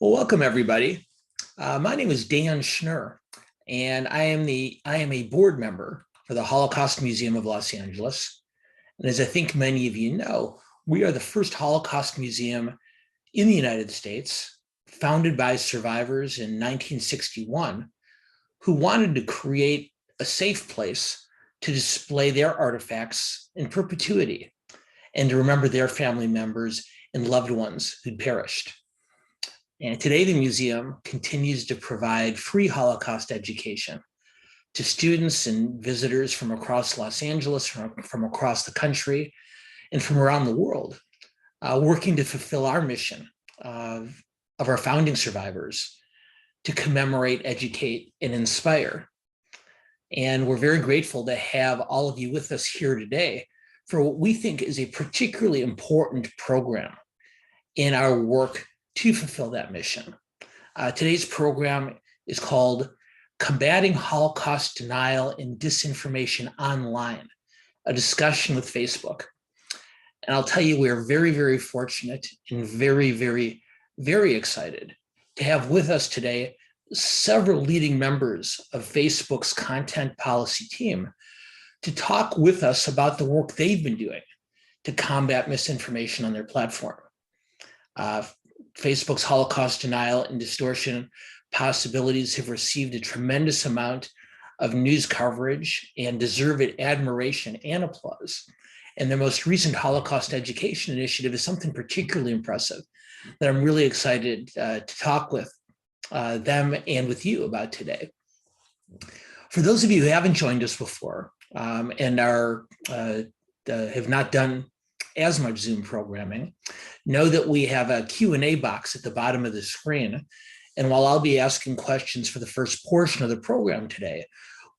Well, welcome everybody. My name is Dan Schner, and I am a board member for the Holocaust Museum of Los Angeles. And as I think many of you know, we are the first Holocaust museum in the United States, founded by survivors in 1961, who wanted to create a safe place to display their artifacts in perpetuity and to remember their family members and loved ones who'd perished. And today the museum continues to provide free Holocaust education to students and visitors from across Los Angeles, from across the country, and from around the world, working to fulfill our mission of our founding survivors to commemorate, educate, and inspire. And we're very grateful to have all of you with us here today for what we think is a particularly important program in our work to fulfill that mission. Today's program is called Combating Holocaust Denial and Disinformation Online, a discussion with Facebook. And I'll tell you, we're very, very fortunate and very, very, very excited to have with us today several leading members of Facebook's content policy team to talk with us about the work they've been doing to combat misinformation on their platform. Facebook's Holocaust Denial and Distortion possibilities have received a tremendous amount of news coverage and deserved admiration and applause. And their most recent Holocaust education initiative is something particularly impressive that I'm really excited to talk with them and with you about today. For those of you who haven't joined us before and have not done as much Zoom programming, know that we have a Q&A box at the bottom of the screen. And while I'll be asking questions for the first portion of the program today,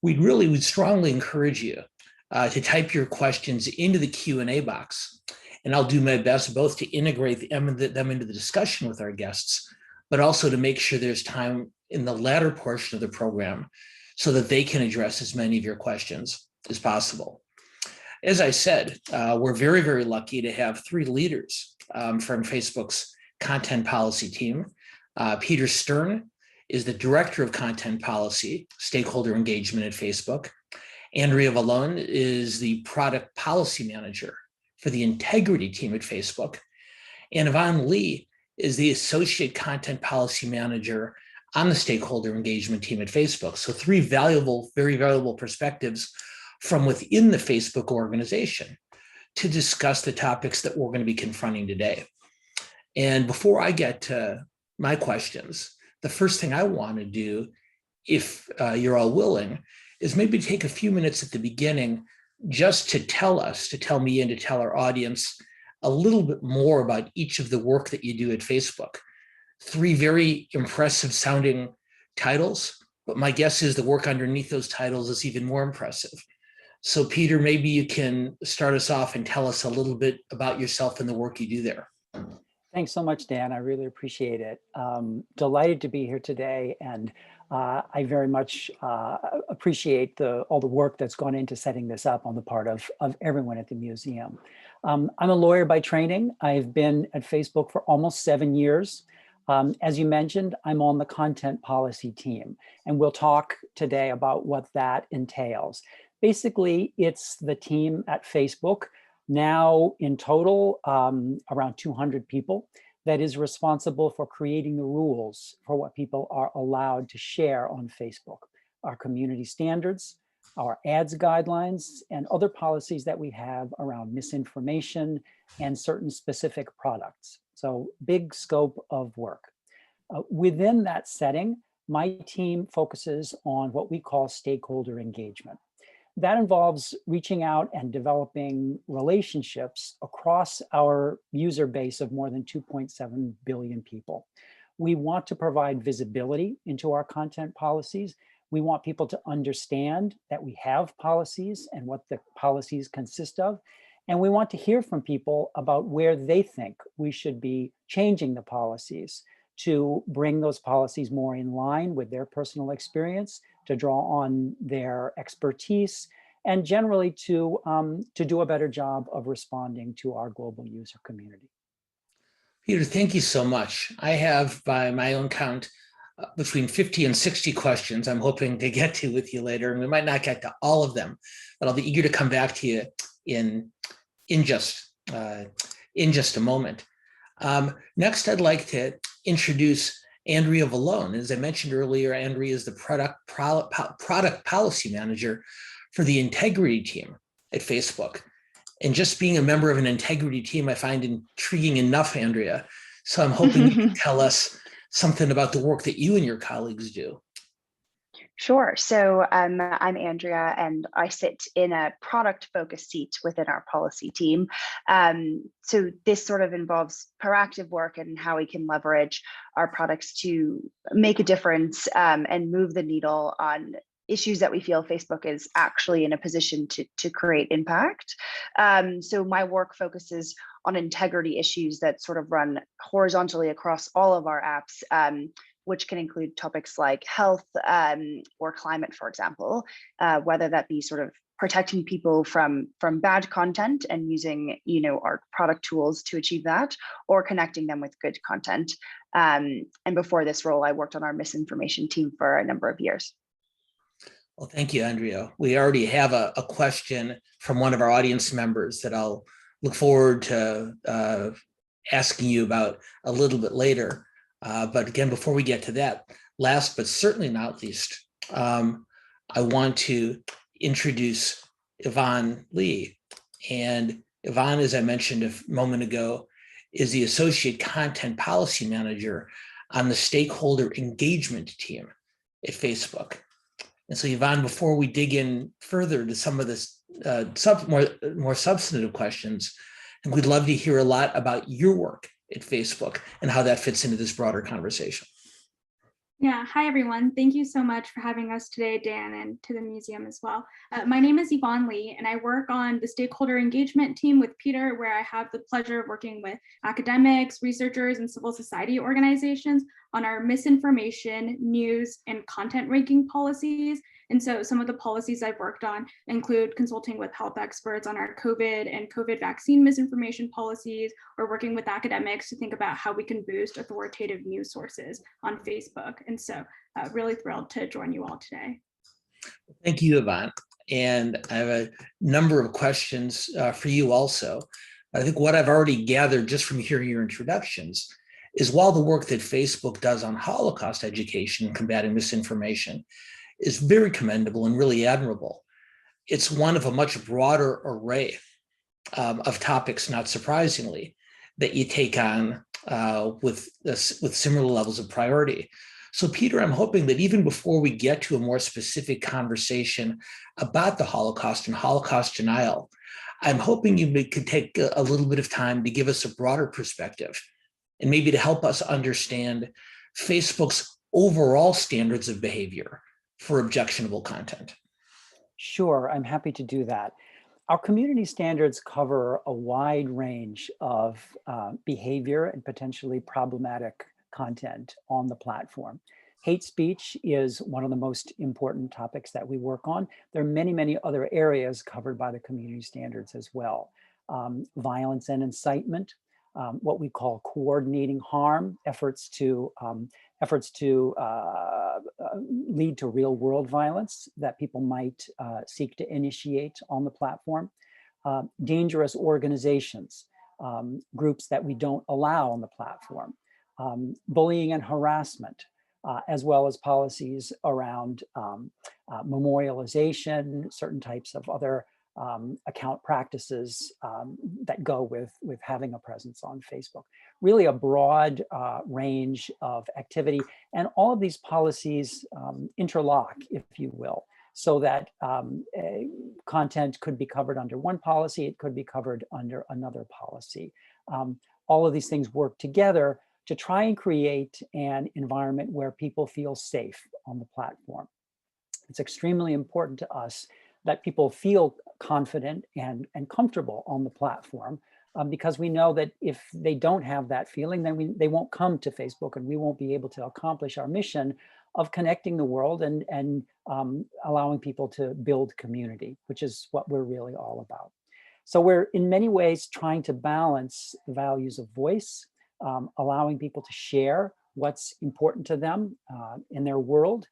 we'd strongly encourage you to type your questions into the Q&A box. And I'll do my best both to integrate them into the discussion with our guests, but also to make sure there's time in the latter portion of the program so that they can address as many of your questions as possible. As I said, we're very, very lucky to have three leaders from Facebook's content policy team. Peter Stern is the Director of Content Policy, Stakeholder Engagement at Facebook. Andrea Vallone is the Product Policy Manager for the Integrity team at Facebook. And Yvonne Lee is the Associate Content Policy Manager on the Stakeholder Engagement team at Facebook. So three valuable, very valuable perspectives from within the Facebook organization to discuss the topics that we're going to be confronting today. And before I get to my questions, the first thing I want to do, if you're all willing, is maybe take a few minutes at the beginning just to tell me and to tell our audience a little bit more about each of the work that you do at Facebook. Three very impressive sounding titles, but my guess is the work underneath those titles is even more impressive. So Peter, maybe you can start us off and tell us a little bit about yourself and the work you do there. Thanks so much, Dan. I really appreciate it. Delighted to be here today. And I very much appreciate all the work that's gone into setting this up on the part of everyone at the museum. I'm a lawyer by training. I've been at Facebook for almost 7 years. As you mentioned, I'm on the content policy team, and we'll talk today about what that entails. Basically, it's the team at Facebook, now in total around 200 people, that is responsible for creating the rules for what people are allowed to share on Facebook, our community standards, our ads guidelines, and other policies that we have around misinformation and certain specific products. So big scope of work. Within that setting, my team focuses on what we call stakeholder engagement. That involves reaching out and developing relationships across our user base of more than 2.7 billion people. We want to provide visibility into our content policies. We want people to understand that we have policies and what the policies consist of. And we want to hear from people about where they think we should be changing the policies to bring those policies more in line with their personal experience, to draw on their expertise, and generally to do a better job of responding to our global user community. Peter, thank you so much. I have, by my own count, between 50 and 60 questions I'm hoping to get to with you later. And we might not get to all of them, but I'll be eager to come back to you in, in, just, uh, in just a moment. Next, I'd like to introduce Andrea Vallone. As I mentioned earlier, Andrea is the product policy manager for the integrity team at Facebook. And just being a member of an integrity team, I find intriguing enough, Andrea. So I'm hoping you can tell us something about the work that you and your colleagues do. Sure. So I'm Andrea, and I sit in a product-focused seat within our policy team. So this sort of involves proactive work and how we can leverage our products to make a difference and move the needle on issues that we feel Facebook is actually in a position to create impact. So my work focuses on integrity issues that sort of run horizontally across all of our apps, which can include topics like health or climate, for example, whether that be sort of protecting people from bad content and using our product tools to achieve that, or connecting them with good content. And before this role, I worked on our misinformation team for a number of years. Well, thank you, Andrea. We already have a question from one of our audience members that I'll look forward to asking you about a little bit later. But again, before we get to that, last but certainly not least, I want to introduce Yvonne Lee. And Yvonne, as I mentioned a moment ago, is the Associate Content Policy Manager on the Stakeholder Engagement team at Facebook. And so, Yvonne, before we dig in further to some of this more substantive questions, and we'd love to hear a lot about your work at Facebook and how that fits into this broader conversation. Yeah, hi everyone. Thank you so much for having us today, Dan, and to the museum as well. My name is Yvonne Lee, and I work on the Stakeholder Engagement team with Peter, where I have the pleasure of working with academics, researchers, and civil society organizations on our misinformation, news, and content ranking policies. And so some of the policies I've worked on include consulting with health experts on our COVID and COVID vaccine misinformation policies, or working with academics to think about how we can boost authoritative news sources on Facebook. And so really thrilled to join you all today. Thank you, Yvonne. And I have a number of questions for you also. I think what I've already gathered just from hearing your introductions is while the work that Facebook does on Holocaust education and combating misinformation is very commendable and really admirable, it's one of a much broader array of topics, not surprisingly, that you take on with similar levels of priority. So, Peter, I'm hoping that even before we get to a more specific conversation about the Holocaust and Holocaust denial, I'm hoping you could take a little bit of time to give us a broader perspective and maybe to help us understand Facebook's overall standards of behavior for objectionable content. Sure, I'm happy to do that. Our community standards cover a wide range of behavior and potentially problematic content on the platform. Hate speech is one of the most important topics that we work on. There are many, many other areas covered by the community standards as well. Violence and incitement, what we call coordinating harm, efforts to lead to real world violence that people might seek to initiate on the platform. Dangerous organizations, groups that we don't allow on the platform. Bullying and harassment, as well as policies around memorialization, certain types of other account practices that go with having a presence on Facebook. Really a broad range of activity, and all of these policies interlock, if you will, so that content could be covered under one policy, it could be covered under another policy. All of these things work together to try and create an environment where people feel safe on the platform. It's extremely important to us that people feel confident and comfortable on the platform, because we know that if they don't have that feeling, then they won't come to Facebook, and we won't be able to accomplish our mission of connecting the world and allowing people to build community, which is what we're really all about. So we're in many ways trying to balance the values of voice allowing people to share what's important to them in their world,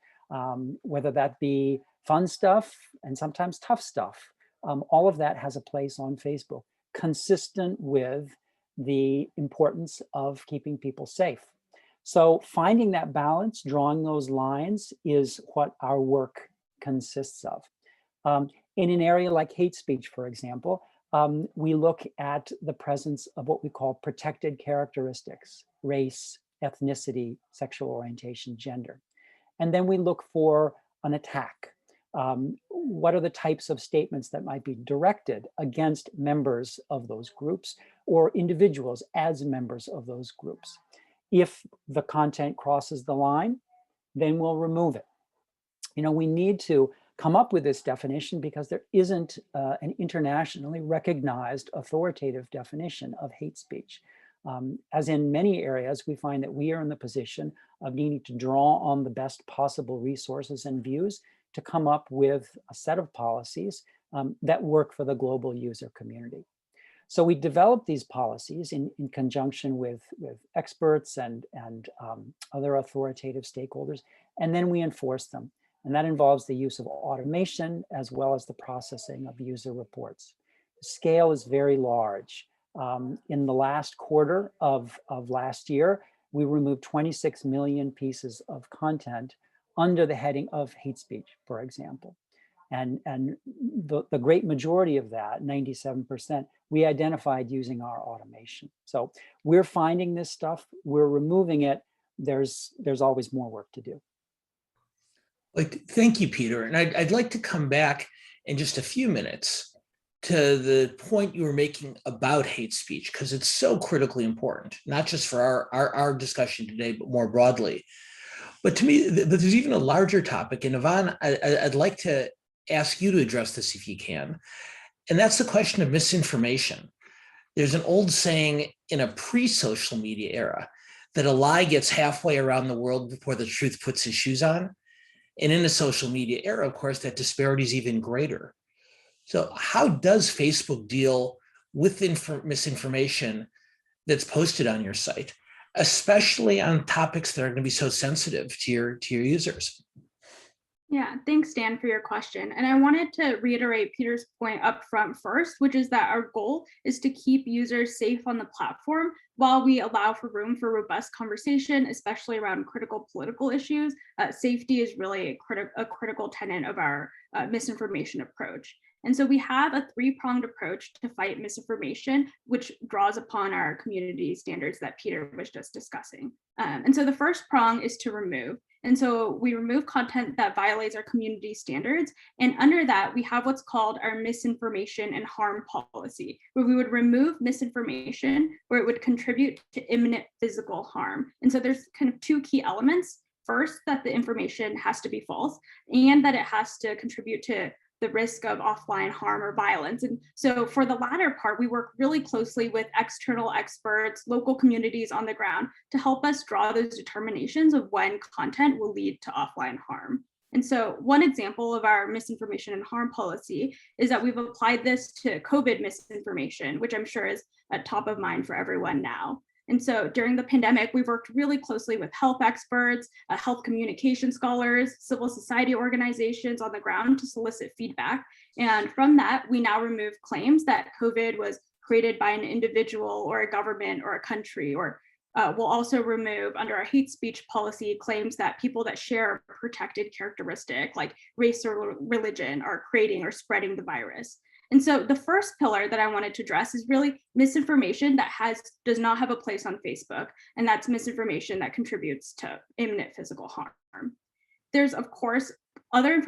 whether that be fun stuff and sometimes tough stuff. All of that has a place on Facebook, consistent with the importance of keeping people safe. So finding that balance, drawing those lines is what our work consists of. In an area like hate speech, for example, we look at the presence of what we call protected characteristics: race, ethnicity, sexual orientation, gender. And then we look for an attack. What are the types of statements that might be directed against members of those groups or individuals as members of those groups? If the content crosses the line, then we'll remove it. You know, we need to come up with this definition because there isn't an internationally recognized authoritative definition of hate speech. As in many areas, we find that we are in the position of needing to draw on the best possible resources and views to come up with a set of policies that work for the global user community. So we develop these policies in conjunction with experts and other authoritative stakeholders, and then we enforce them. And that involves the use of automation as well as the processing of user reports. The scale is very large. In the last quarter of last year, we removed 26 million pieces of content under the heading of hate speech, for example. And the great majority of that, 97%, we identified using our automation. So we're finding this stuff, we're removing it. There's always more work to do. Thank you, Peter. And I'd like to come back in just a few minutes to the point you were making about hate speech, because it's so critically important, not just for our discussion today, but more broadly. But to me, there's even a larger topic. And Yvonne, I'd like to ask you to address this if you can. And that's the question of misinformation. There's an old saying in a pre-social media era that a lie gets halfway around the world before the truth puts his shoes on. And in a social media era, of course, that disparity is even greater. So how does Facebook deal with misinformation that's posted on your site, especially on topics that are going to be so sensitive to your users? Yeah, thanks, Dan, for your question. And I wanted to reiterate Peter's point up front first, which is that our goal is to keep users safe on the platform while we allow for room for robust conversation, especially around critical political issues. Safety is really a critical tenet of our misinformation approach. And so we have a three-pronged approach to fight misinformation, which draws upon our community standards that Peter was just discussing. And so the first prong is to remove. And so we remove content that violates our community standards. And under that, we have what's called our misinformation and harm policy, where we would remove misinformation where it would contribute to imminent physical harm. And so there's kind of two key elements. First, that the information has to be false, and that it has to contribute to the risk of offline harm or violence. And so for the latter part, we work really closely with external experts, local communities on the ground to help us draw those determinations of when content will lead to offline harm. And so one example of our misinformation and harm policy is that we've applied this to COVID misinformation, which I'm sure is at top of mind for everyone now. And so during the pandemic, we've worked really closely with health experts, health communication scholars, civil society organizations on the ground to solicit feedback. And from that, we now remove claims that COVID was created by an individual or a government or a country, or we'll also remove under our hate speech policy claims that people that share a protected characteristic like race or religion are creating or spreading the virus. And so the first pillar that I wanted to address is really misinformation that does not have a place on Facebook, and that's misinformation that contributes to imminent physical harm. There's, of course, other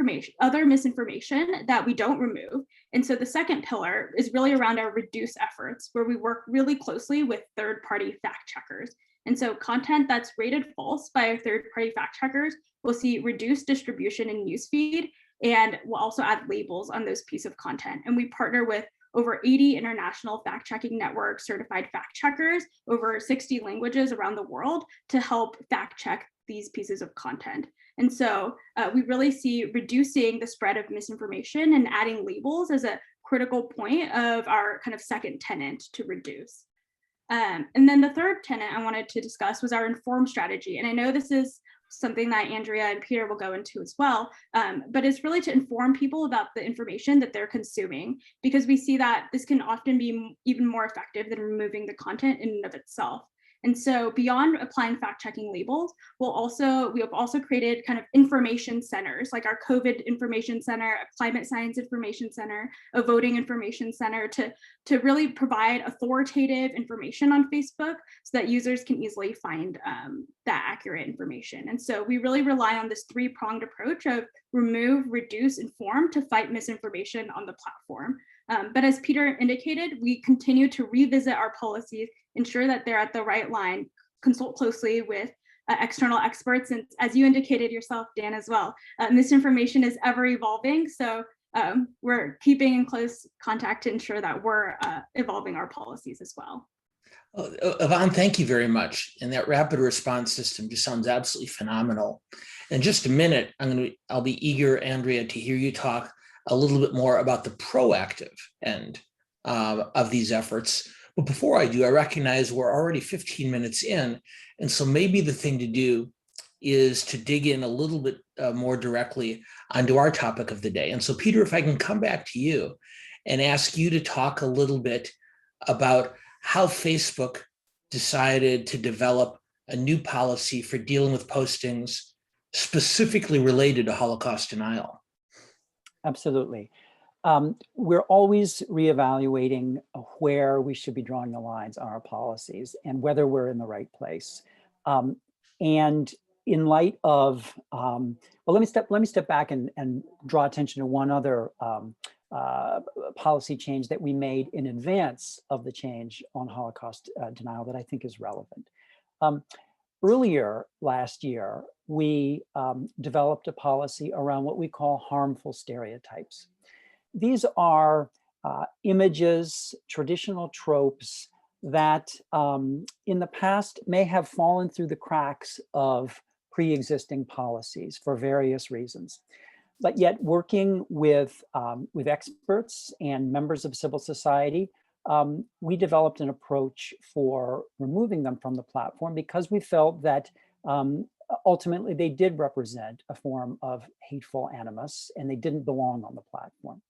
misinformation that we don't remove. And so the second pillar is really around our reduce efforts, where we work really closely with third-party fact checkers. And so content that's rated false by our third-party fact checkers will see reduced distribution in newsfeed, and we'll also add labels on those pieces of content. And we partner with over 80 international fact-checking networks, certified fact checkers, over 60 languages around the world to help fact check these pieces of content. And so we really see reducing the spread of misinformation and adding labels as a critical point of our kind of second tenet to reduce. And then the third tenet I wanted to discuss was our informed strategy. And I know this is something that Andrea and Peter will go into as well, but it's really to inform people about the information that they're consuming, because we see that this can often be even more effective than removing the content in and of itself. And so beyond applying fact-checking labels, we have also created kind of information centers, like our COVID information center, a climate science information center, a voting information center, to really provide authoritative information on Facebook so that users can easily find that accurate information. And so we really rely on this three-pronged approach of remove, reduce, inform to fight misinformation on the platform. But as Peter indicated, we continue to revisit our policies, ensure that they're at the right line, consult closely with external experts. And as you indicated yourself, Dan, as well, misinformation is ever evolving. So we're keeping in close contact to ensure that we're evolving our policies as well. Yvonne, thank you very much. And that rapid response system just sounds absolutely phenomenal. In just a minute, I'll be eager, Andrea, to hear you talk a little bit more about the proactive end of these efforts. But before I do, I recognize we're already 15 minutes in. And so maybe the thing to do is to dig in a little bit more directly onto our topic of the day. And so, Peter, if I can come back to you and ask you to talk a little bit about how Facebook decided to develop a new policy for dealing with postings specifically related to Holocaust denial. Absolutely. We're always reevaluating where we should be drawing the lines on our policies and whether we're in the right place. And in light of, well, let me step back and draw attention to one other policy change that we made in advance of the change on Holocaust denial that I think is relevant. Earlier last year, we developed a policy around what we call harmful stereotypes. These are images, traditional tropes that in the past may have fallen through the cracks of pre-existing policies for various reasons. But yet working with experts and members of civil society, we developed an approach for removing them from the platform because we felt that ultimately they did represent a form of hateful animus and they didn't belong on the platform.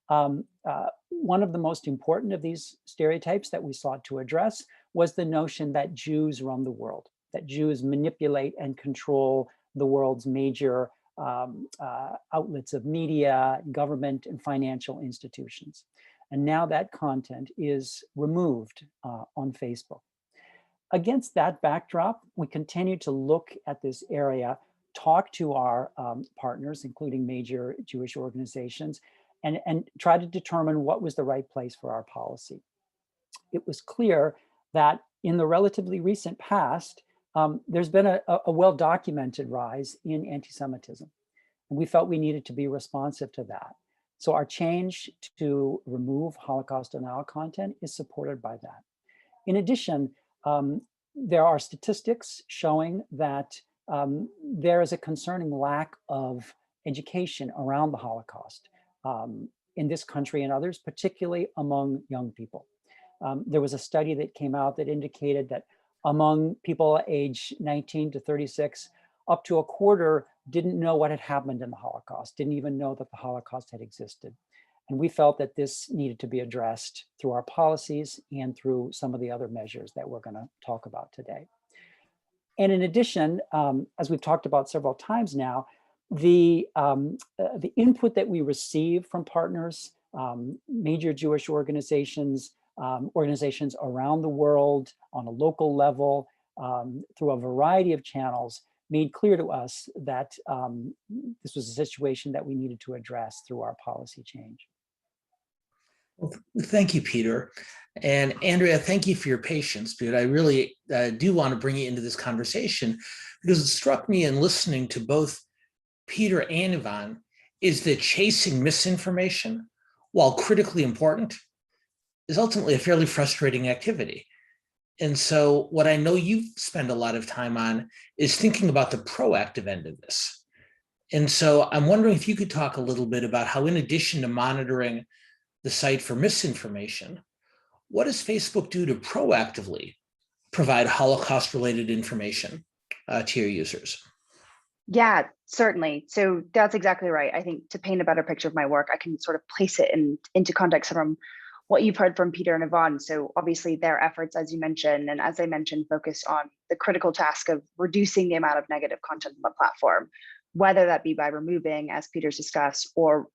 One of the most important of these stereotypes that we sought to address was the notion that Jews run the world, that Jews manipulate and control the world's major outlets of media, government, and financial institutions. And now that content is removed on Facebook. Against that backdrop, we continue to look at this area, talk to our partners, including major Jewish organizations, and try to determine what was the right place for our policy. It was clear that in the relatively recent past, there's been a well-documented rise in anti-Semitism. And we felt we needed to be responsive to that. So our change to remove Holocaust denial content is supported by that. In addition, there are statistics showing that there is a concerning lack of education around the Holocaust in this country and others, particularly among young people. There was a study that came out that indicated that among people age 19 to 36, up to a quarter didn't know what had happened in the Holocaust, didn't even know that the Holocaust had existed. And we felt that this needed to be addressed through our policies and through some of the other measures that we're going to talk about today. And in addition, as we've talked about several times now, the input that we receive from partners, major Jewish organizations, organizations around the world on a local level, through a variety of channels, made clear to us that this was a situation that we needed to address through our policy change. Well, thank you, Peter. And Andrea, thank you for your patience, because I really do want to bring you into this conversation, because it struck me in listening to both Peter and Yvonne is that chasing misinformation, while critically important, is ultimately a fairly frustrating activity. And so what I know you spend a lot of time on is thinking about the proactive end of this. And so I'm wondering if you could talk a little bit about how, in addition to monitoring the site for misinformation, what does Facebook do to proactively provide Holocaust-related information to your users? Yeah, certainly. So that's exactly right. I think to paint a better picture of my work, I can sort of place it into context from what you've heard from Peter and Yvonne. So obviously their efforts, as you mentioned, and as I mentioned, focus on the critical task of reducing the amount of negative content on the platform, whether that be by removing, as Peter's discussed, or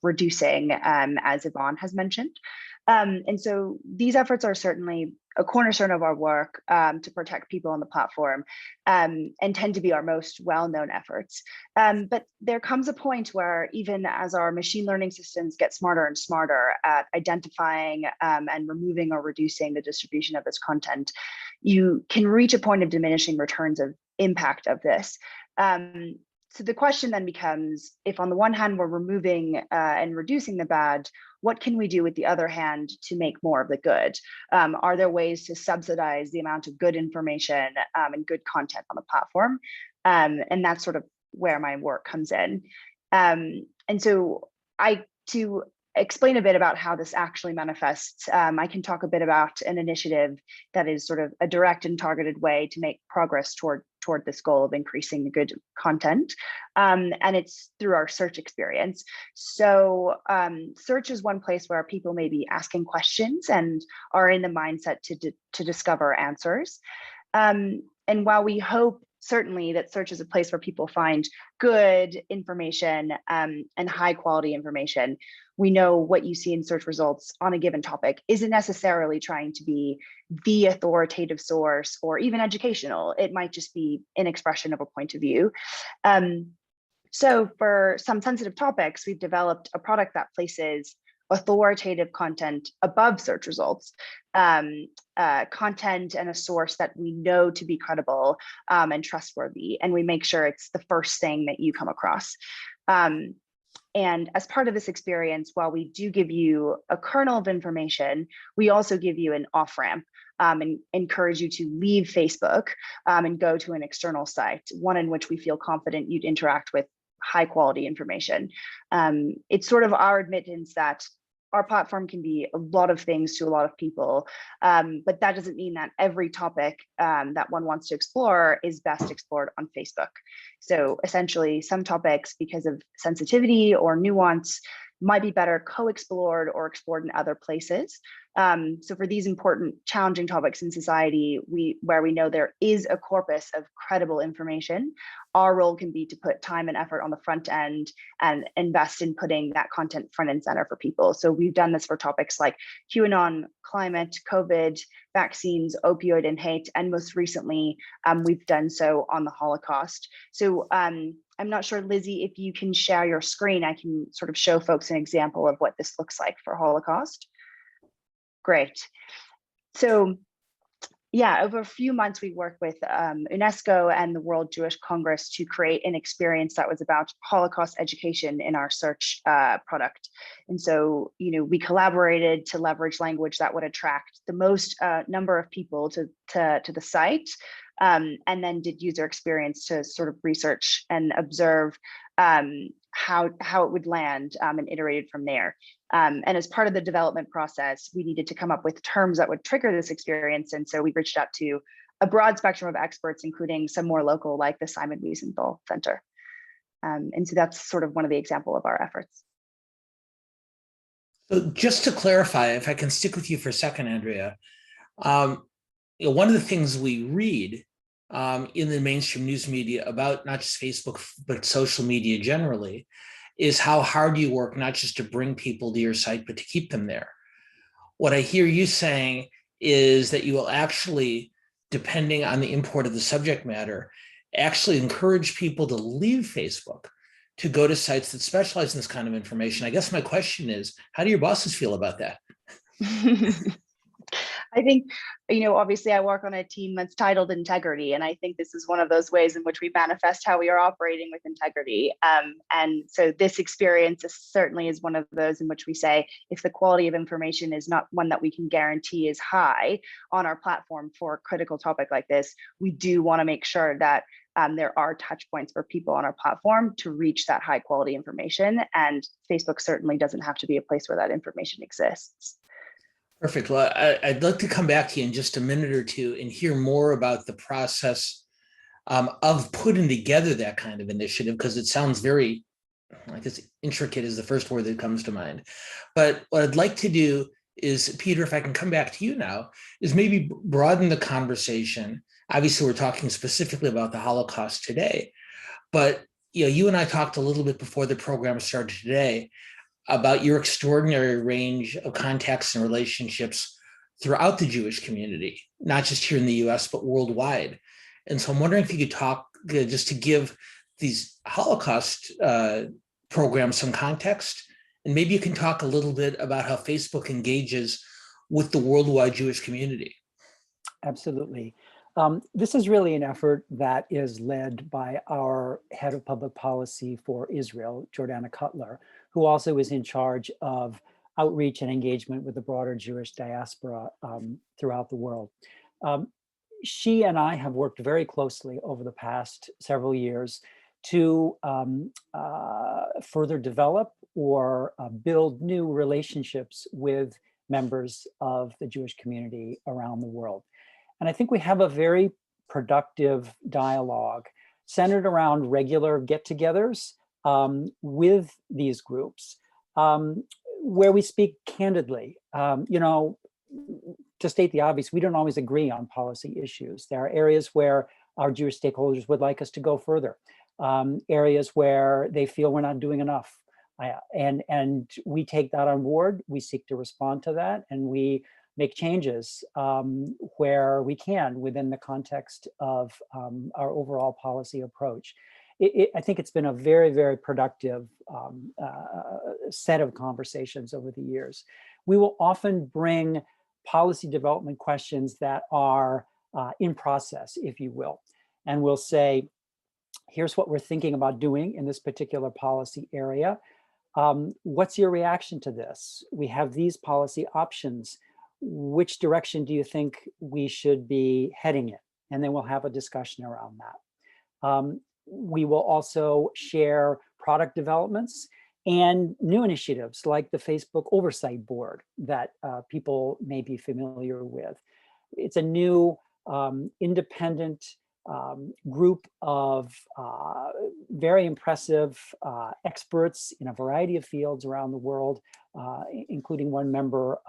reducing, as Yvonne has mentioned. And so these efforts are certainly a cornerstone of our work to protect people on the platform, and tend to be our most well-known efforts. But there comes a point where even as our machine learning systems get smarter and smarter at identifying and removing or reducing the distribution of this content, you can reach a point of diminishing returns of impact of this. So the question then becomes, if on the one hand we're removing and reducing the bad, what can we do with the other hand to make more of the good? Are there ways to subsidize the amount of good information and good content on the platform? And that's sort of where my work comes in. And so to explain a bit about how this actually manifests, I can talk a bit about an initiative that is sort of a direct and targeted way to make progress toward this goal of increasing the good content. And it's through our search experience. So search is one place where people may be asking questions and are in the mindset to discover answers. And while we hope certainly that search is a place where people find good information and high quality information, we know what you see in search results on a given topic isn't necessarily trying to be the authoritative source or even educational. It might just be an expression of a point of view. So for some sensitive topics, we've developed a product that places authoritative content above search results, content and a source that we know to be credible and trustworthy. And we make sure it's the first thing that you come across. And as part of this experience, while we do give you a kernel of information, we also give you an off-ramp and encourage you to leave Facebook and go to an external site, one in which we feel confident you'd interact with high quality information. It's sort of our admittance that our platform can be a lot of things to a lot of people, but that doesn't mean that every topic that one wants to explore is best explored on Facebook. So essentially, some topics, because of sensitivity or nuance, might be better co-explored or explored in other places. So for these important, challenging topics in society, where we know there is a corpus of credible information, our role can be to put time and effort on the front end and invest in putting that content front and center for people. So we've done this for topics like QAnon, climate, COVID, vaccines, opioid and hate, and most recently, we've done so on the Holocaust. So I'm not sure, Lizzie, if you can share your screen, I can sort of show folks an example of what this looks like for Holocaust. Great. So yeah, over a few months, we worked with UNESCO and the World Jewish Congress to create an experience that was about Holocaust education in our search product. And so, we collaborated to leverage language that would attract the most number of people to the site, and then did user experience to sort of research and observe how it would land and iterated from there. And as part of the development process, we needed to come up with terms that would trigger this experience. And so we reached out to a broad spectrum of experts, including some more local, like the Simon Wiesenthal Center. And so that's sort of one of the example of our efforts. So just to clarify, if I can stick with you for a second, Andrea, one of the things we read in the mainstream news media about not just Facebook, but social media generally, is how hard you work, not just to bring people to your site, but to keep them there. What I hear you saying is that you will actually, depending on the import of the subject matter, actually encourage people to leave Facebook to go to sites that specialize in this kind of information. I guess my question is, how do your bosses feel about that? I think, obviously I work on a team that's titled Integrity, and I think this is one of those ways in which we manifest how we are operating with integrity. And so this experience certainly is one of those in which we say, if the quality of information is not one that we can guarantee is high on our platform for a critical topic like this, we do want to make sure that there are touch points for people on our platform to reach that high quality information. And Facebook certainly doesn't have to be a place where that information exists. Perfect. Well, I'd like to come back to you in just a minute or two and hear more about the process of putting together that kind of initiative, because it sounds very, I guess, intricate is the first word that comes to mind. But what I'd like to do is, Peter, if I can come back to you now, is maybe broaden the conversation. Obviously, we're talking specifically about the Holocaust today, but you and I talked a little bit before the program started today about your extraordinary range of contacts and relationships throughout the Jewish community, not just here in the US, but worldwide. And so I'm wondering if you could talk, just to give these Holocaust programs some context, and maybe you can talk a little bit about how Facebook engages with the worldwide Jewish community. Absolutely. This is really an effort that is led by our head of public policy for Israel, Jordana Cutler, who also is in charge of outreach and engagement with the broader Jewish diaspora throughout the world. She and I have worked very closely over the past several years to further develop or build new relationships with members of the Jewish community around the world. And I think we have a very productive dialogue centered around regular get-togethers with these groups, where we speak candidly. To state the obvious, we don't always agree on policy issues. There are areas where our Jewish stakeholders would like us to go further, areas where they feel we're not doing enough. And we take that on board. We seek to respond to that, and we make changes where we can within the context of our overall policy approach. I think it's been a very, very productive set of conversations over the years. We will often bring policy development questions that are in process, if you will, and we'll say, here's what we're thinking about doing in this particular policy area. What's your reaction to this? We have these policy options. Which direction do you think we should be heading in? And then we'll have a discussion around that. We will also share product developments and new initiatives like the Facebook Oversight Board that people may be familiar with. It's a new independent group of very impressive experts in a variety of fields around the world, including one member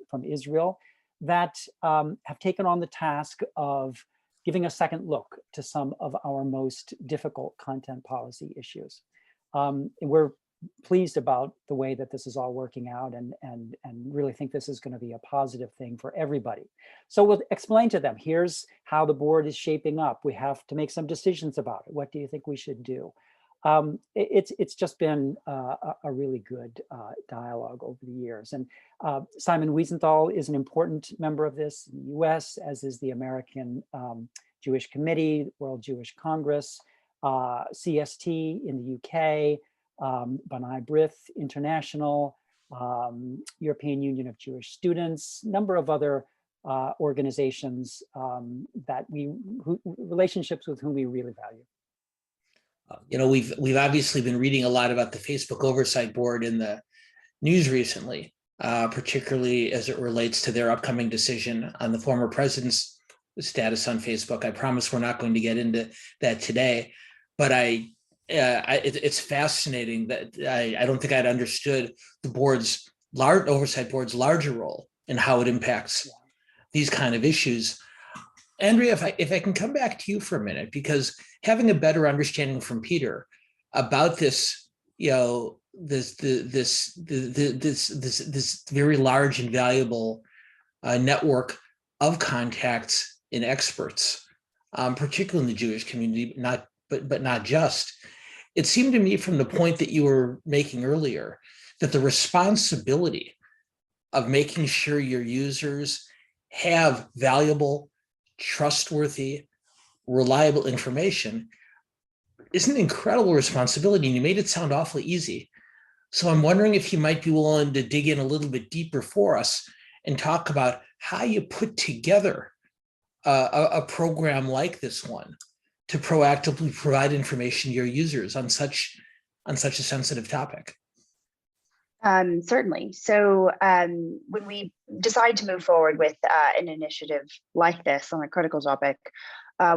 from Israel, that have taken on the task of giving a second look to some of our most difficult content policy issues. And we're pleased about the way that this is all working out, and really think this is going to be a positive thing for everybody. So we'll explain to them, here's how the board is shaping up. We have to make some decisions about it. What do you think we should do? It's just been a really good dialogue over the years. And Simon Wiesenthal is an important member of this in the US, as is the American Jewish Committee, World Jewish Congress, CST in the UK, B'nai B'rith International, European Union of Jewish Students, number of other organizations that relationships with whom we really value. We've obviously been reading a lot about the Facebook Oversight Board in the news recently, particularly as it relates to their upcoming decision on the former president's status on Facebook. I promise we're not going to get into that today, but it's fascinating that I don't think I'd understood the oversight board's larger role and how it impacts these kind of issues. Andrea, if I can come back to you for a minute, because having a better understanding from Peter about this, this very large and valuable network of contacts and experts, particularly in the Jewish community, but not just. It seemed to me from the point that you were making earlier that the responsibility of making sure your users have valuable, trustworthy, reliable information is an incredible responsibility, and you made it sound awfully easy. So I'm wondering if you might be willing to dig in a little bit deeper for us and talk about how you put together a program like this one to proactively provide information to your users on such a sensitive topic. Certainly. So when we decided to move forward with an initiative like this on a critical topic,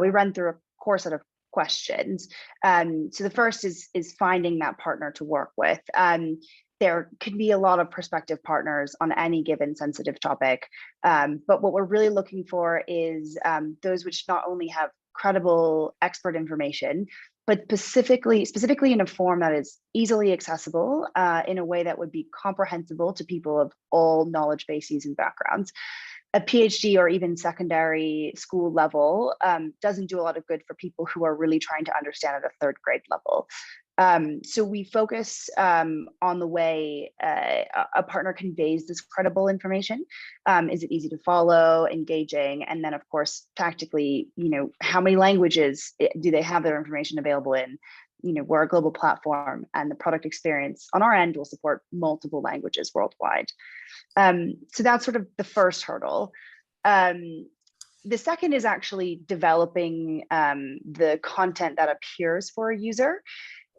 we run through a core set of questions. So the first is finding that partner to work with. There could be a lot of prospective partners on any given sensitive topic, but what we're really looking for is those which not only have credible expert information, but specifically in a form that is easily accessible, in a way that would be comprehensible to people of all knowledge bases and backgrounds. A PhD or even secondary school level doesn't do a lot of good for people who are really trying to understand at a third grade level. So we focus on the way a partner conveys this credible information. Is it easy to follow, engaging, and then of course, tactically, how many languages do they have their information available in? We're a global platform, and the product experience on our end will support multiple languages worldwide. So that's sort of the first hurdle. The second is actually developing the content that appears for a user.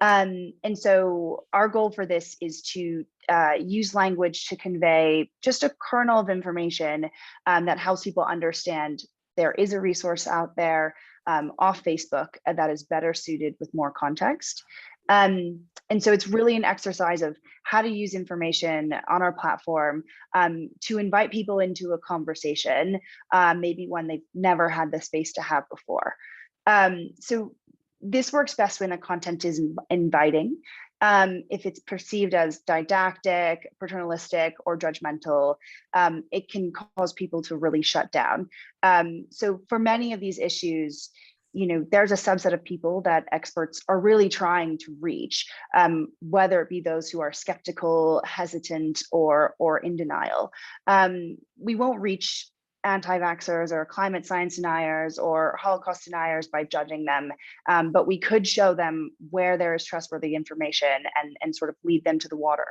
And so our goal for this is to use language to convey just a kernel of information that helps people understand there is a resource out there off Facebook that is better suited with more context. And so it's really an exercise of how to use information on our platform to invite people into a conversation, maybe one they've never had the space to have before. So this works best when the content is inviting. If it's perceived as didactic, paternalistic, or judgmental, it can cause people to really shut down. So for many of these issues, there's a subset of people that experts are really trying to reach, whether it be those who are skeptical, hesitant, or in denial. We won't reach anti-vaxxers or climate science deniers or Holocaust deniers by judging them, but we could show them where there is trustworthy information and sort of lead them to the water.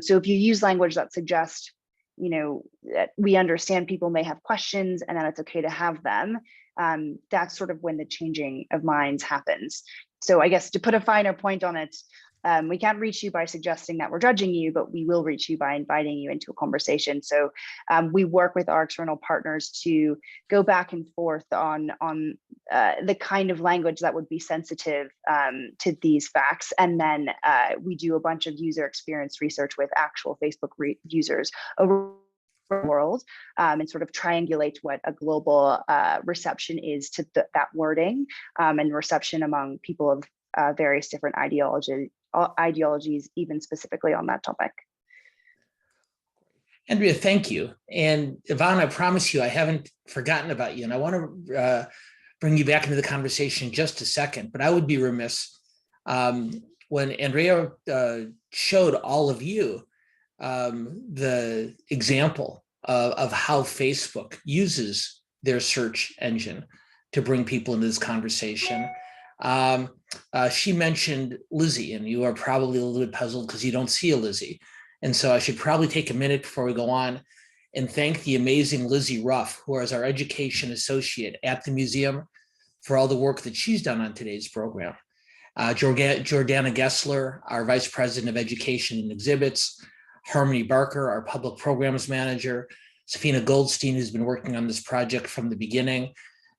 So if you use language that suggests, that we understand people may have questions and that it's okay to have them, that's sort of when the changing of minds happens. So I guess to put a finer point on it, we can't reach you by suggesting that we're judging you, but we will reach you by inviting you into a conversation. So we work with our external partners to go back and forth on the kind of language that would be sensitive to these facts. And then we do a bunch of user experience research with actual Facebook users over the world and sort of triangulate what a global reception is to that wording and reception among people of various different ideologies, even specifically on that topic. Andrea, thank you. And Yvonne, I promise you, I haven't forgotten about you. And I want to bring you back into the conversation in just a second, but I would be remiss when Andrea showed all of you the example of how Facebook uses their search engine to bring people into this conversation. She mentioned Lizzie, and you are probably a little bit puzzled because you don't see a Lizzie. And so I should probably take a minute before we go on and thank the amazing Lizzie Ruff, who is our education associate at the museum, for all the work that she's done on today's program. Jordana Gessler, our Vice President of Education and Exhibits, Harmony Barker, our Public Programs Manager, Safina Goldstein, who's been working on this project from the beginning.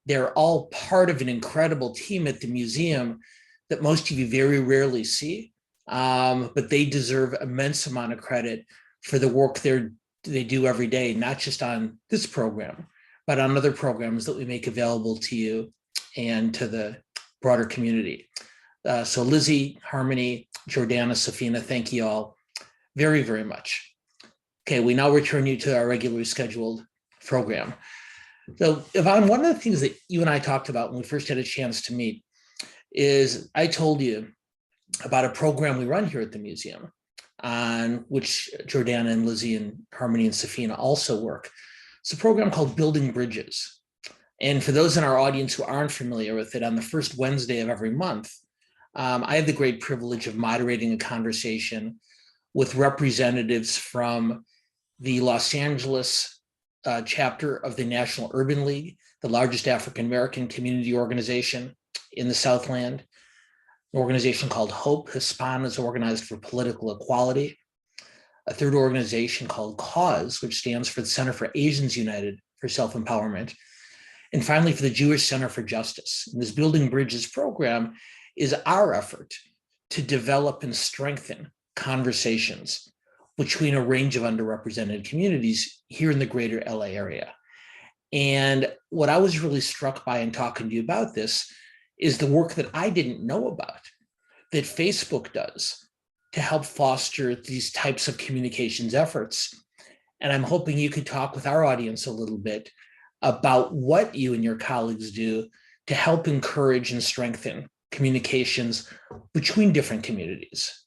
They're all part of an incredible team at the museum that most of you very rarely see, but they deserve immense amount of credit for the work they do every day, not just on this program, but on other programs that we make available to you and to the broader community. So Lizzie, Harmony, Jordana, Safina, thank you all very, very much. Okay, we now return you to our regularly scheduled program. So Yvonne, one of the things that you and I talked about when we first had a chance to meet is I told you about a program we run here at the museum on which Jordana and Lizzie and Harmony and Safina also work. It's a program called Building Bridges. And for those in our audience who aren't familiar with it, on the first Wednesday of every month, I have the great privilege of moderating a conversation with representatives from the Los Angeles chapter of the National Urban League, the largest African-American community organization in the Southland, an organization called HOPE, Hispanos Organized for Political Equality, a third organization called CAUSE, which stands for the Center for Asians United for Self-Empowerment, and finally for the Jewish Center for Justice. And this Building Bridges program is our effort to develop and strengthen conversations between a range of underrepresented communities here in the greater LA area. And what I was really struck by in talking to you about this is the work that I didn't know about that Facebook does to help foster these types of communications efforts. And I'm hoping you could talk with our audience a little bit about what you and your colleagues do to help encourage and strengthen communications between different communities.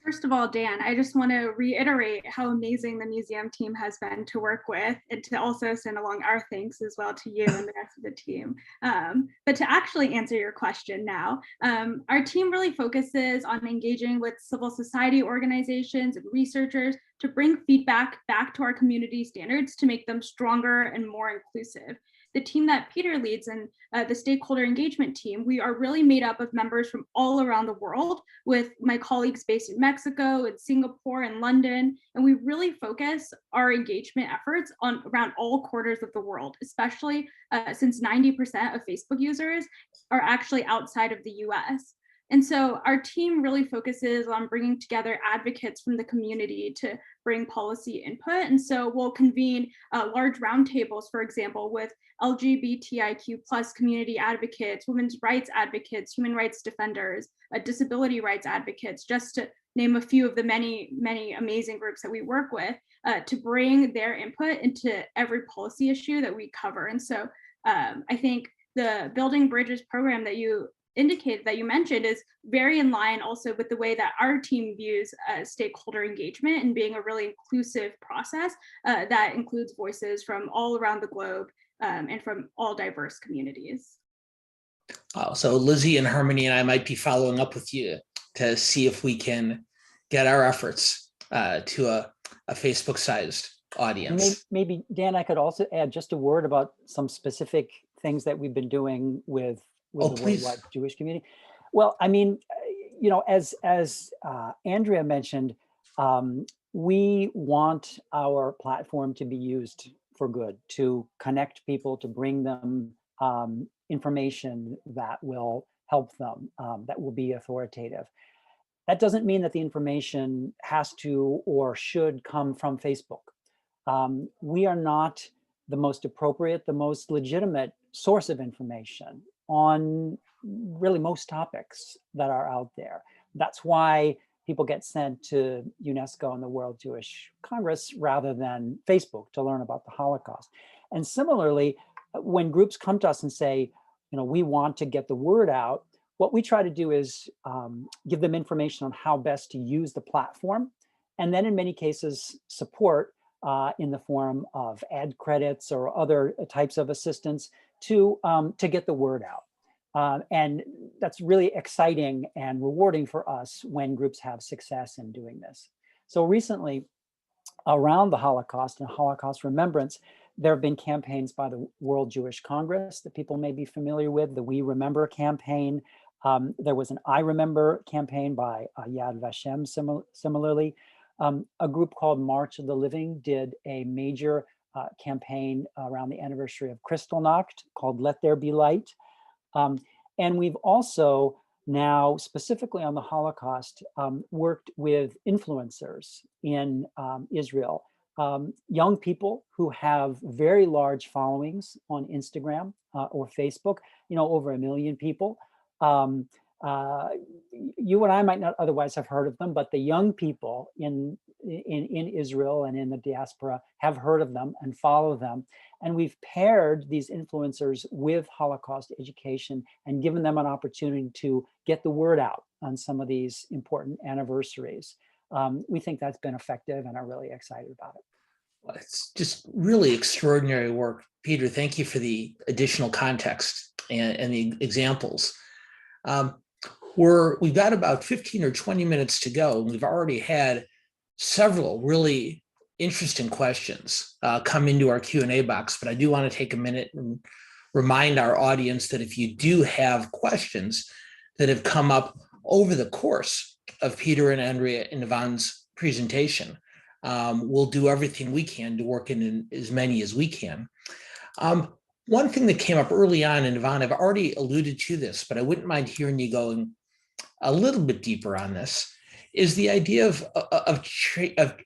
First of all, Dan, I just want to reiterate how amazing the museum team has been to work with, and to also send along our thanks as well to you and the rest of the team. But to actually answer your question now, our team really focuses on engaging with civil society organizations and researchers to bring feedback back to our community standards to make them stronger and more inclusive. The team that Peter leads and the stakeholder engagement team, we are really made up of members from all around the world, with my colleagues based in Mexico and Singapore and London. And we really focus our engagement efforts on around all quarters of the world, especially since 90% of Facebook users are actually outside of the US. And so our team really focuses on bringing together advocates from the community to bring policy input. And so we'll convene large roundtables, for example, with LGBTIQ plus community advocates, women's rights advocates, human rights defenders, disability rights advocates, just to name a few of the many, many amazing groups that we work with, to bring their input into every policy issue that we cover. And so I think the Building Bridges program that you indicated, that you mentioned, is very in line also with the way that our team views stakeholder engagement and being a really inclusive process that includes voices from all around the globe and from all diverse communities. So Lizzie and Harmony and I might be following up with you to see if we can get our efforts to a Facebook-sized audience. Maybe, Dan, I could also add just a word about some specific things that we've been doing with the worldwide Jewish community. Well, I mean, you know, as Andrea mentioned, we want our platform to be used for good, to connect people, to bring them information that will help them, that will be authoritative. That doesn't mean that the information has to or should come from Facebook. We are not the most appropriate, the most legitimate source of information on really most topics that are out there. That's why people get sent to UNESCO and the World Jewish Congress rather than Facebook to learn about the Holocaust. And similarly, when groups come to us and say, you know, we want to get the word out, what we try to do is give them information on how best to use the platform, and then in many cases support in the form of ad credits or other types of assistance to get the word out. And that's really exciting and rewarding for us when groups have success in doing this. So recently, around the Holocaust and Holocaust remembrance, there have been campaigns by the World Jewish Congress that people may be familiar with, the We Remember campaign. There was an I Remember campaign by Yad Vashem similarly. A group called March of the Living did a major campaign around the anniversary of Kristallnacht called Let There Be Light. And we've also now, specifically on the Holocaust, worked with influencers in Israel, young people who have very large followings on Instagram or Facebook, you know, over 1 million people. You and I might not otherwise have heard of them, but the young people in Israel and in the diaspora have heard of them and follow them. And we've paired these influencers with Holocaust education and given them an opportunity to get the word out on some of these important anniversaries. We think that's been effective and are really excited about it. Well, it's just really extraordinary work. Peter, thank you for the additional context and the examples. We've got about 15 or 20 minutes to go, and we've already had several really interesting questions come into our Q&A box, but I do want to take a minute and remind our audience that if you do have questions that have come up over the course of Peter and Andrea and Yvonne's presentation. We'll do everything we can to work in as many as we can. One thing that came up early on, and Yvonne, I've already alluded to this, but I wouldn't mind hearing you going a little bit deeper on this, is the idea of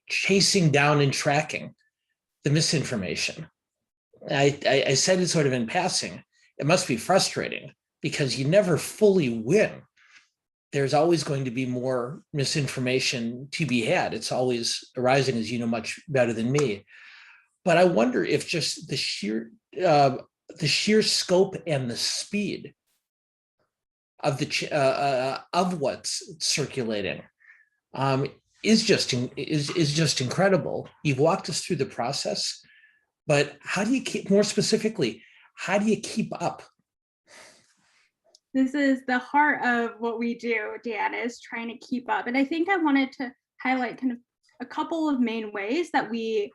chasing down and tracking the misinformation. I said it sort of in passing. It must be frustrating because you never fully win. There's always going to be more misinformation to be had. It's always arising, as you know much better than me. But I wonder if just the sheer scope and the speed of what's circulating is just incredible. You've walked us through the process, but how do you keep, more specifically, how do you keep up? This is the heart of what we do, Dan, is trying to keep up. And I think I wanted to highlight kind of a couple of main ways that we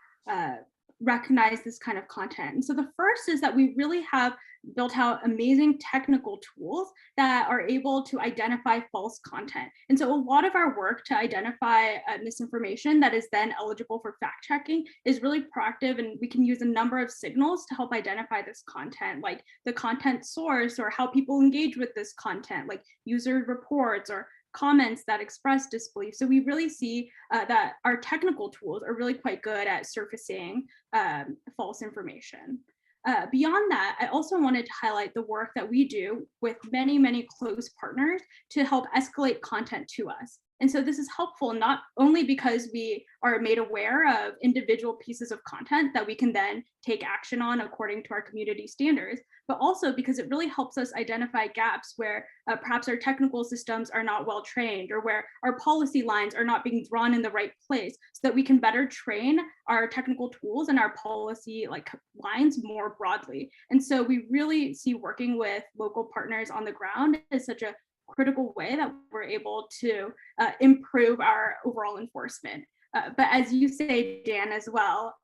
recognize this kind of content. And so the first is that we really have built out amazing technical tools that are able to identify false content. And so a lot of our work to identify misinformation that is then eligible for fact checking is really proactive, and we can use a number of signals to help identify this content, like the content source or how people engage with this content, like user reports or comments that express disbelief. So we really see that our technical tools are really quite good at surfacing false information. Beyond that, I also wanted to highlight the work that we do with many, many close partners to help escalate content to us. And so this is helpful not only because we are made aware of individual pieces of content that we can then take action on according to our community standards, but also because it really helps us identify gaps where perhaps our technical systems are not well trained, or where our policy lines are not being drawn in the right place, so that we can better train our technical tools and our policy lines more broadly. And so we really see working with local partners on the ground as such a critical way that we're able to improve our overall enforcement. But as you say, Dan, as well,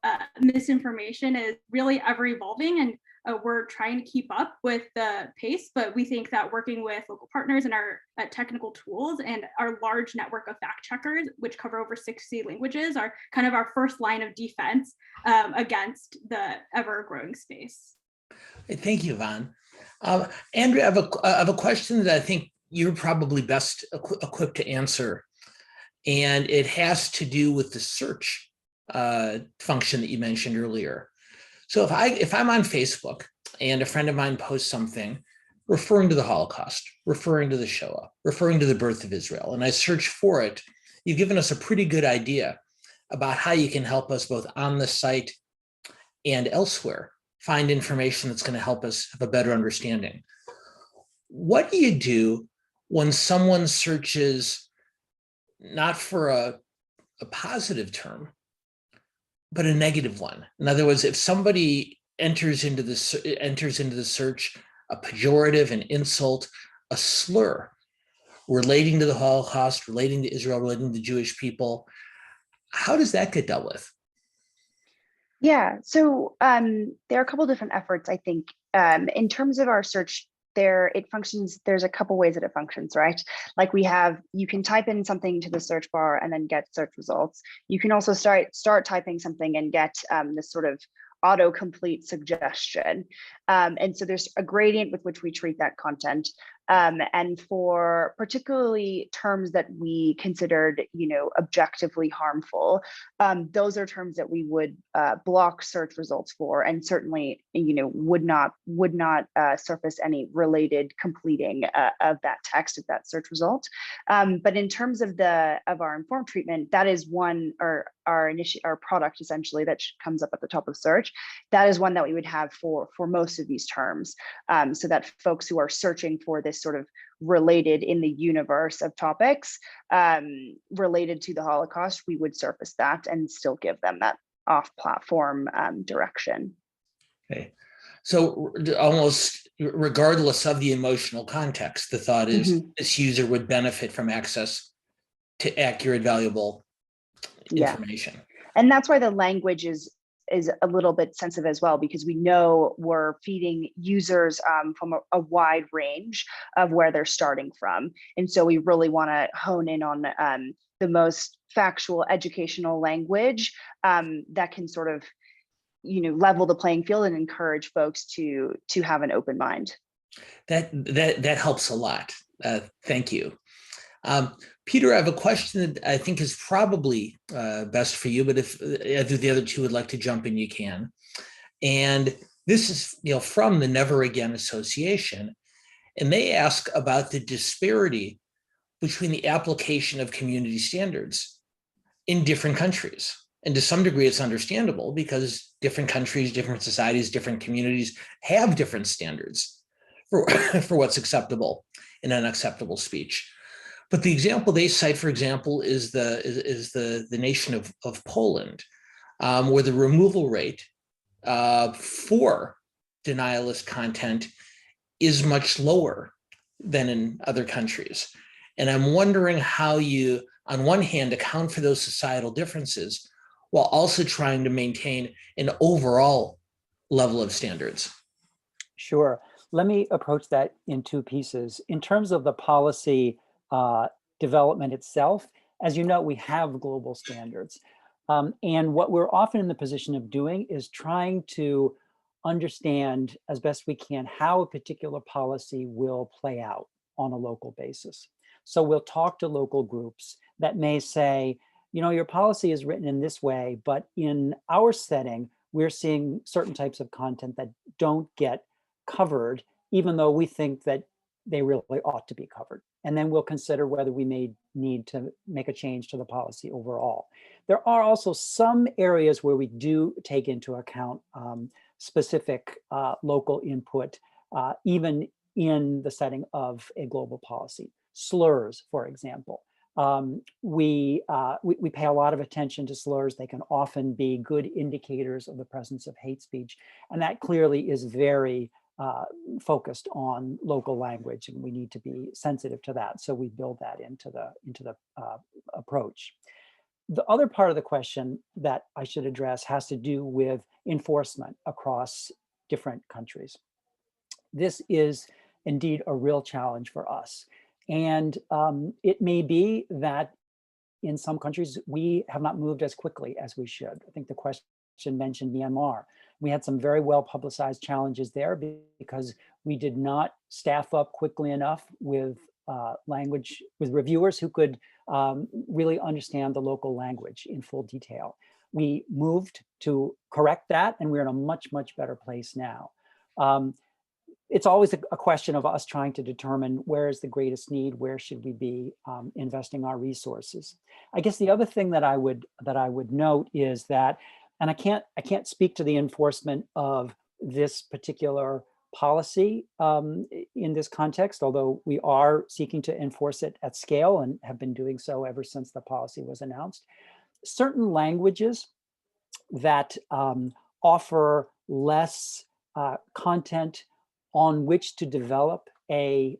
misinformation is really ever evolving, and we're trying to keep up with the pace, but we think that working with local partners and our technical tools and our large network of fact checkers, which cover over 60 languages, are kind of our first line of defense against the ever-growing space. Thank you, Yvonne. Andrea, I have a question that I think you're probably best equipped to answer. And it has to do with the search function that you mentioned earlier. So if I'm on Facebook and a friend of mine posts something referring to the Holocaust, referring to the Shoah, referring to the birth of Israel, and I search for it, you've given us a pretty good idea about how you can help us both on the site and elsewhere find information that's going to help us have a better understanding. What do you do when someone searches not for a positive term, but a negative one? In other words, if somebody enters into the search a pejorative, an insult, a slur relating to the Holocaust, relating to Israel, relating to Jewish people, how does that get dealt with? Yeah, so there are a couple different efforts, I think. In terms of our search, there's a couple ways that it functions, right? Like you can type in something to the search bar and then get search results. You can also start typing something and get this sort of autocomplete suggestion. And so there's a gradient with which we treat that content. And for particularly terms that we considered, objectively harmful, those are terms that we would block search results for, and certainly, would not surface any related completing of that text of that search result. But in terms of our informed treatment, that is one, or our product essentially that comes up at the top of search. That is one that we would have for most of these terms, so that folks who are searching for this sort of related in the universe of topics related to the Holocaust, we would surface that and still give them that off-platform direction. Okay, so almost regardless of the emotional context, the thought is this user would benefit from access to accurate, valuable information. And that's why the language is is a little bit sensitive as well, because we know we're feeding users from a wide range of where they're starting from. And so we really want to hone in on the most factual educational language that can sort of, level the playing field and encourage folks to have an open mind. That helps a lot. Thank you. Peter, I have a question that I think is probably best for you, but if either the other two would like to jump in, you can. And this is, from the Never Again Association, and they ask about the disparity between the application of community standards in different countries. And to some degree, it's understandable because different countries, different societies, different communities have different standards for what's acceptable and unacceptable speech. But the example they cite, for example, is the nation of Poland, where the removal rate for denialist content is much lower than in other countries. And I'm wondering how you, on one hand, account for those societal differences while also trying to maintain an overall level of standards. Sure. Let me approach that in two pieces. In terms of the policy development itself, as you know, we have global standards. And what we're often in the position of doing is trying to understand as best we can how a particular policy will play out on a local basis. So we'll talk to local groups that may say, your policy is written in this way, but in our setting, we're seeing certain types of content that don't get covered, even though we think that they really ought to be covered. And then we'll consider whether we may need to make a change to the policy overall. There are also some areas where we do take into account specific local input, even in the setting of a global policy. Slurs, for example. We pay a lot of attention to slurs. They can often be good indicators of the presence of hate speech. And that clearly is very focused on local language, and we need to be sensitive to that. So we build that into the approach. The other part of the question that I should address has to do with enforcement across different countries. This is indeed a real challenge for us. And it may be that in some countries, we have not moved as quickly as we should. I think the question mentioned Myanmar. We had some very well publicized challenges there because we did not staff up quickly enough with with reviewers who could really understand the local language in full detail. We moved to correct that, and we're in a much, much better place now. It's always a question of us trying to determine where is the greatest need, where should we be investing our resources. I guess the other thing that I would note is that, and I can't speak to the enforcement of this particular policy in this context, although we are seeking to enforce it at scale and have been doing so ever since the policy was announced. Certain languages that offer less content on which to develop a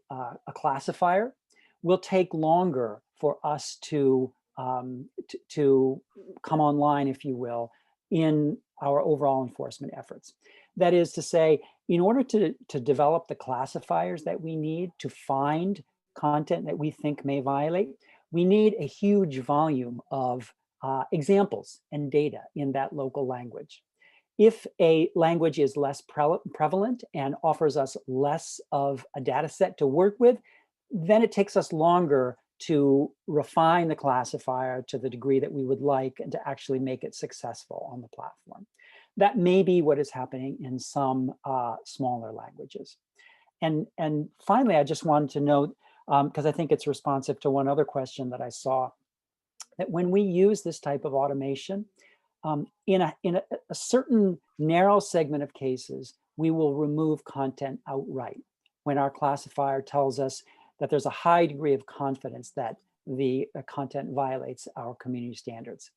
classifier will take longer for us to come online, if you will, in our overall enforcement efforts. That is to say, in order to develop the classifiers that we need to find content that we think may violate, we need a huge volume of examples and data in that local language. If a language is less prevalent and offers us less of a data set to work with, then it takes us longer to refine the classifier to the degree that we would like and to actually make it successful on the platform. That may be what is happening in some smaller languages. And finally, I just wanted to note, because I think it's responsive to one other question that I saw, that when we use this type of automation, in a certain narrow segment of cases, we will remove content outright when our classifier tells us that there's a high degree of confidence that the content violates our community standards.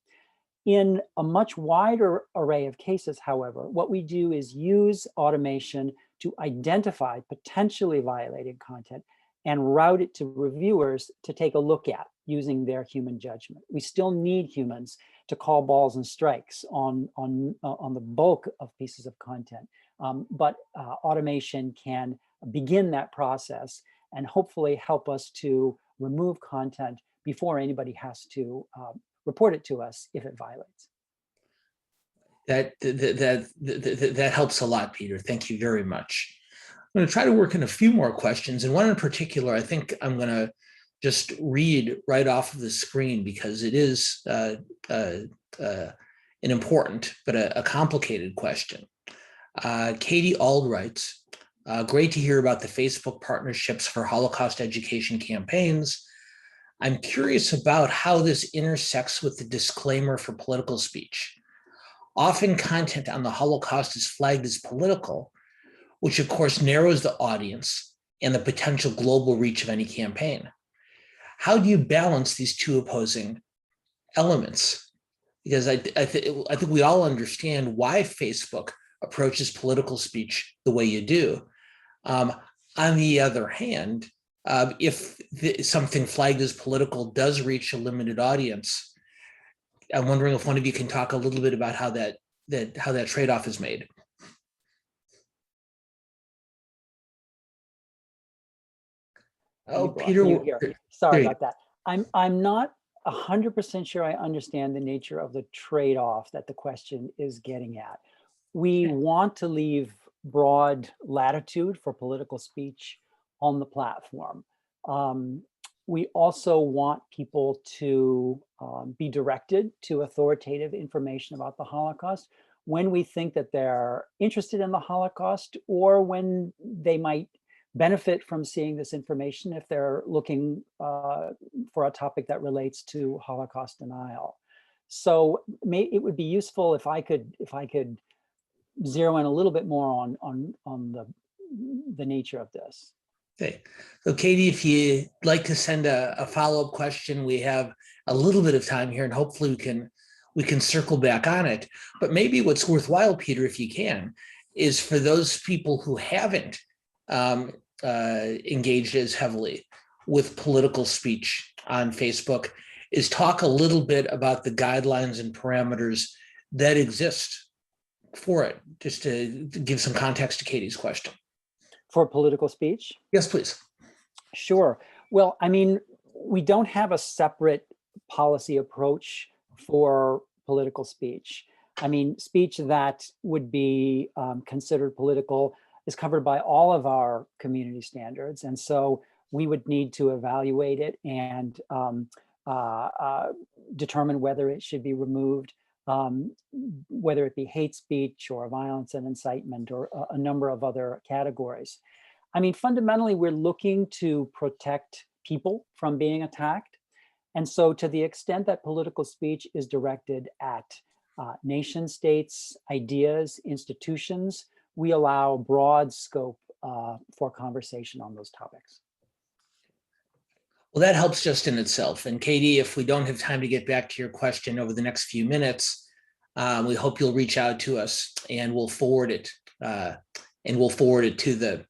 In a much wider array of cases, however, what we do is use automation to identify potentially violated content and route it to reviewers to take a look at using their human judgment. We still need humans to call balls and strikes on the bulk of pieces of content. But automation can begin that process and hopefully help us to remove content before anybody has to report it to us if it violates. That helps a lot, Peter. Thank you very much. I'm going to try to work in a few more questions, and one in particular, I think I'm going to just read right off of the screen because it is an important but a complicated question. Katie Ald writes, great to hear about the Facebook partnerships for Holocaust education campaigns. I'm curious about how this intersects with the disclaimer for political speech. Often content on the Holocaust is flagged as political, which of course narrows the audience and the potential global reach of any campaign. How do you balance these two opposing elements? Because I think we all understand why Facebook approaches political speech the way you do. On the other hand, if something flagged as political does reach a limited audience, I'm wondering if one of you can talk a little bit about how that trade-off is made. Oh, Peter, sorry about that. I'm not 100% sure I understand the nature of the trade-off that the question is getting at. We want to leave broad latitude for political speech on the platform. We also want people to be directed to authoritative information about the Holocaust when we think that they're interested in the Holocaust or when they might benefit from seeing this information if they're looking for a topic that relates to Holocaust denial. So it would be useful if I could zero in a little bit more on the nature of this. Okay, so Katie, if you'd like to send a follow-up question, we have a little bit of time here, and hopefully we can circle back on it. But maybe what's worthwhile, Peter, if you can, is for those people who haven't engaged as heavily with political speech on Facebook, is talk a little bit about the guidelines and parameters that exist for it, just to give some context to Katie's question. For political speech? Yes, please. Sure. Well, I mean, we don't have a separate policy approach for political speech. I mean, speech that would be considered political is covered by all of our community standards. And so we would need to evaluate it and determine whether it should be removed, whether it be hate speech or violence and incitement or a number of other categories. I mean, fundamentally, we're looking to protect people from being attacked. And so to the extent that political speech is directed at nation states, ideas, institutions, we allow broad scope for conversation on those topics. Well, that helps just in itself. And Katie, if we don't have time to get back to your question over the next few minutes, we hope you'll reach out to us and we'll forward it to the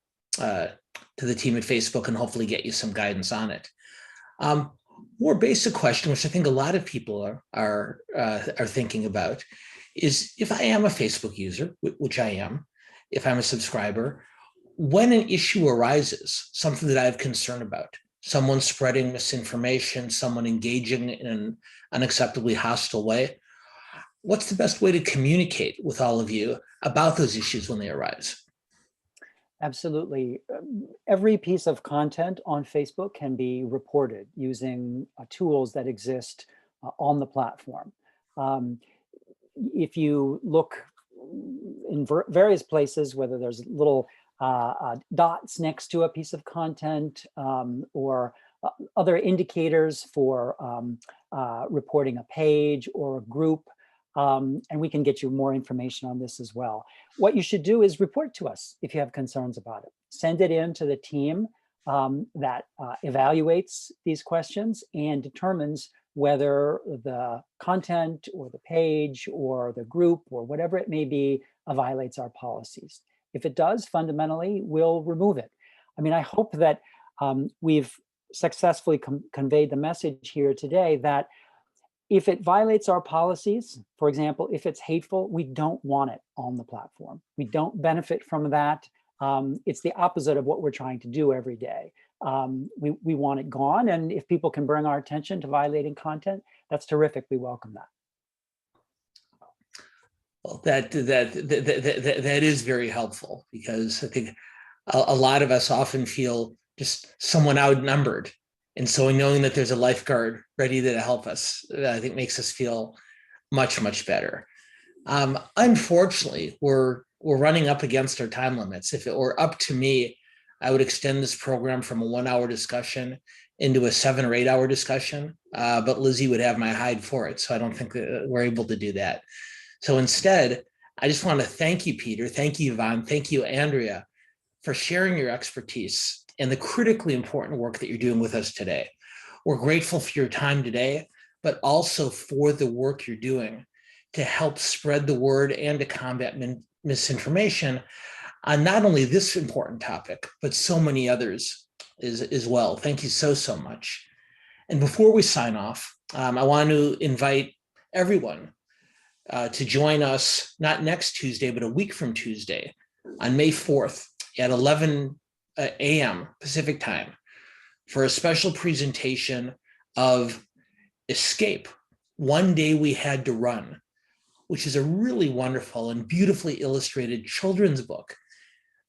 team at Facebook and hopefully get you some guidance on it. More basic question, which I think a lot of people are thinking about, is if I am a Facebook user, which I am, if I'm a subscriber, when an issue arises, something that I have concern about, someone spreading misinformation, someone engaging in an unacceptably hostile way, what's the best way to communicate with all of you about those issues when they arise? Absolutely. Every piece of content on Facebook can be reported using tools that exist on the platform. If you look in various places, whether there's little dots next to a piece of content or other indicators for reporting a page or a group, and we can get you more information on this as well. What you should do is report to us if you have concerns about it. Send it in to the team that evaluates these questions and determines whether the content or the page or the group or whatever it may be violates our policies. If it does, fundamentally, we'll remove it. I mean, I hope that we've successfully conveyed the message here today that If it violates our policies, for example, if it's hateful, we don't want it on the platform. We don't benefit from that. It's the opposite of what we're trying to do every day. We want it gone, and if people can bring our attention to violating content, that's terrific. We welcome that. Well, that is very helpful, because I think a lot of us often feel just somewhat outnumbered. And so knowing that there's a lifeguard ready to help us, I think makes us feel much, much better. Unfortunately, we're running up against our time limits. If it were up to me, I would extend this program from a 1-hour discussion into a 7 or 8 hour discussion, but Lizzie would have my hide for it. So I don't think that we're able to do that. So instead, I just want to thank you, Peter. Thank you, Yvonne. Thank you, Andrea, for sharing your expertise and the critically important work that you're doing with us today. We're grateful for your time today, but also for the work you're doing to help spread the word and to combat misinformation on not only this important topic, but so many others as well. Thank you so much. And before we sign off, I want to invite everyone to join us, not next Tuesday, but a week from Tuesday, on May 4th at 11 a.m. Pacific time, for a special presentation of Escape, One Day We Had to Run, which is a really wonderful and beautifully illustrated children's book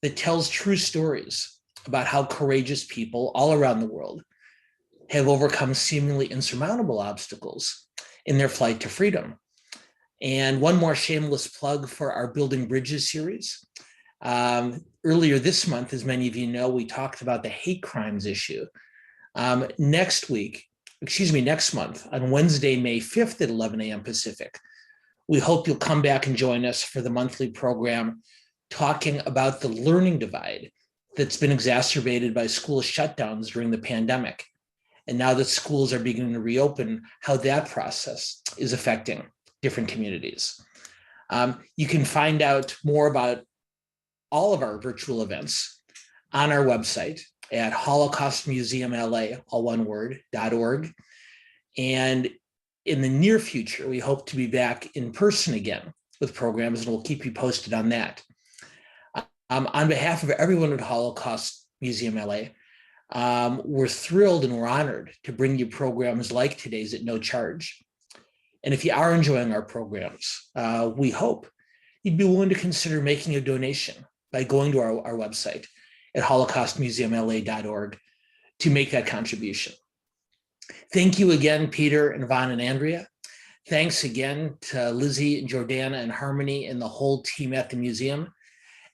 that tells true stories about how courageous people all around the world have overcome seemingly insurmountable obstacles in their flight to freedom. And one more shameless plug for our Building Bridges series. Earlier this month, as many of you know, we talked about the hate crimes issue. Next month, on Wednesday, May 5th at 11 a.m. Pacific, we hope you'll come back and join us for the monthly program talking about the learning divide that's been exacerbated by school shutdowns during the pandemic. And now that schools are beginning to reopen, how that process is affecting different communities. You can find out more about all of our virtual events on our website at holocaustmuseumla, all one word, .org. And in the near future, we hope to be back in person again with programs, and we'll keep you posted on that. On behalf of everyone at Holocaust Museum LA, we're thrilled and we're honored to bring you programs like today's at no charge. And if you are enjoying our programs, we hope you'd be willing to consider making a donation by going to our website at holocaustmuseumla.org to make that contribution. Thank you again, Peter and Yvonne and Andrea. Thanks again to Lizzie and Jordana and Harmony and the whole team at the museum.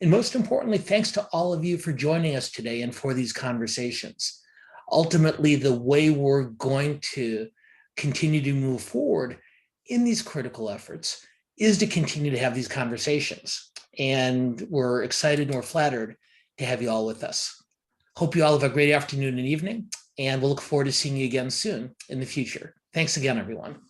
And most importantly, thanks to all of you for joining us today and for these conversations. Ultimately, the way we're going to continue to move forward in these critical efforts is to continue to have these conversations. And we're excited and we're flattered to have you all with us. Hope you all have a great afternoon and evening, and we'll look forward to seeing you again soon in the future. Thanks again, everyone.